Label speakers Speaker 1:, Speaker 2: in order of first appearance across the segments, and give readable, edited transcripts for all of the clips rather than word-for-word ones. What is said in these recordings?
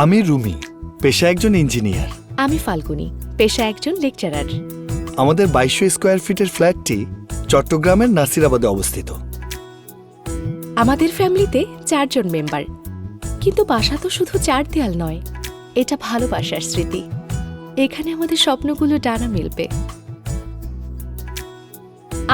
Speaker 1: আমি রুমি, পেশা একজন ইঞ্জিনিয়ার।
Speaker 2: আমি ফাল্গুনি, পেশা একজন লেকচারার।
Speaker 1: আমাদের 2200 স্কোয়ার ফিটের ফ্ল্যাটটি চট্টগ্রামের নাসিরাবাদে অবস্থিত।
Speaker 2: আমাদের ফ্যামিলিতে 4 জন মেম্বার, কিন্তু বাসা তো শুধু 4 দেয়াল নয়, এটা ভালোবাসার স্মৃতি। এখানে আমাদের স্বপ্নগুলো ডানা মেলবে।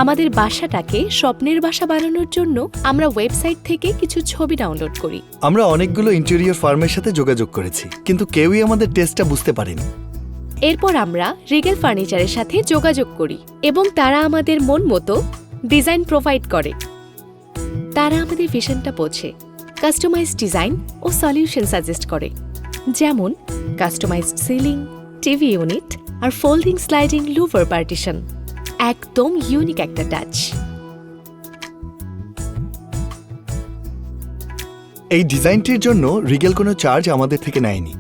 Speaker 2: আমাদের বাসাটাকে স্বপ্নের বাসা বানানোর জন্য আমরা ওয়েবসাইট থেকে কিছু ছবি ডাউনলোড করি।
Speaker 1: আমরা অনেকগুলো ইন্টেরিয়র ফার্মের সাথে যোগাযোগ করেছি, কিন্তু কেউই আমাদের টেস্টটা বুঝতে পারেনি।
Speaker 2: এরপর আমরা রিগেল ফার্নিচারের সাথে যোগাযোগ করি এবং তারা আমাদের মন মতো ডিজাইন প্রোভাইড করে। তারা আমাদের ভিশনটা বোঝে, কাস্টমাইজড ডিজাইন ও সলিউশন সাজেস্ট করে, যেমন কাস্টমাইজড সিলিং, টিভি ইউনিট আর ফোল্ডিং স্লাইডিং লুভার পার্টিশন। একদম ইউনিক একটা টাচ।
Speaker 1: এই ডিজাইনটির জন্য রিগেল কোনো চার্জ আমাদের থেকে নেয়নি।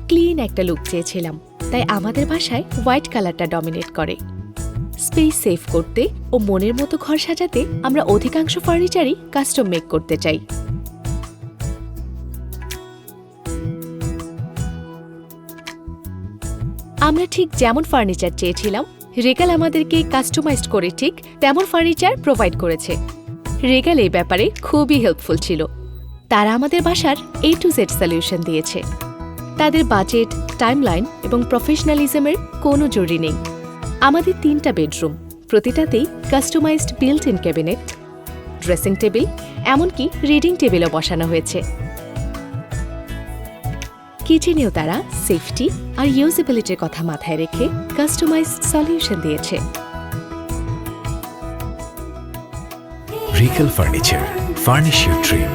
Speaker 2: ক্লিন একটা লুক চেয়েছিলাম, তাই আমাদের বাসায় হোয়াইট কালারটা ডমিনেট করে। স্পেস সেভ করতে ও মনের মতো ঘর সাজাতে আমরা অধিকাংশ ফার্নিচারই কাস্টম মেক করতে চাই। আমরা ঠিক যেমন ফার্নিচার চেয়েছিলাম, রেগাল আমাদেরকে কাস্টমাইজড করে ঠিক তেমন ফার্নিচার প্রোভাইড করেছে। রেগাল এই ব্যাপারে খুবই হেল্পফুল ছিল। তারা আমাদের বাসার A to Z সলিউশন দিয়েছে। তাদের বাজেট, টাইমলাইন এবং প্রফেশনালিজমের কোনো জরুরি নেই। আমাদের 3টা বেডরুম, প্রতিটাতেই customised built in cabinet, dressing table, এমনকি রিডিং টেবিলও বসানো হয়েছে। কিচেনেও তারা সেফটি আর ইউজেবিলিটির কথা মাথায় রেখে কাস্টমাইজড সলিউশন দিয়েছে।
Speaker 3: Regal Furniture. Furnish your dream.